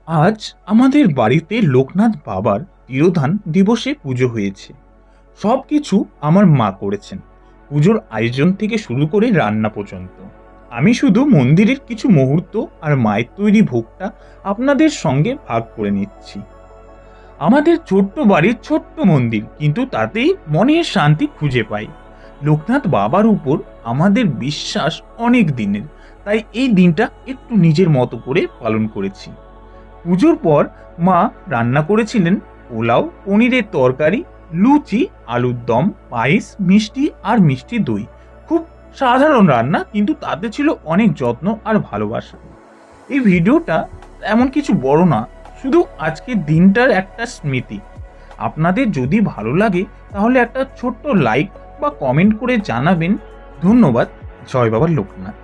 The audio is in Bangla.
আজ আমাদের বাড়িতে লোকনাথ বাবার তিরোধান দিবসে পুজো হয়েছে। সব কিছু আমার মা করেছেন, পুজোর আয়োজন থেকে শুরু করে রান্না পর্যন্ত। আমি শুধু মন্দিরের কিছু মুহূর্ত আর মায়ের তৈরি ভোগটা আপনাদের সঙ্গে ভাগ করে নিচ্ছি। আমাদের ছোট্ট বাড়ির ছোট্ট মন্দির, কিন্তু তাতেই মনের শান্তি খুঁজে পাই। লোকনাথ বাবার উপর আমাদের বিশ্বাস অনেক দিনের, তাই এই দিনটা একটু নিজের মতো করে পালন করেছি। পুজোর পর মা রান্না করেছিলেন পোলাও, পনিরের তরকারি, লুচি, আলুর দম, পায়েস, মিষ্টি আর মিষ্টি দই। খুব সাধারণ রান্না, কিন্তু তাতে ছিল অনেক যত্ন আর ভালোবাসা। এই ভিডিওটা এমন কিছু বড় না, শুধু আজকের দিনটার একটা স্মৃতি। আপনাদের যদি ভালো লাগে তাহলে একটা ছোট্ট লাইক বা কমেন্ট করে জানাবেন। ধন্যবাদ। জয় বাবা লোকনাথ।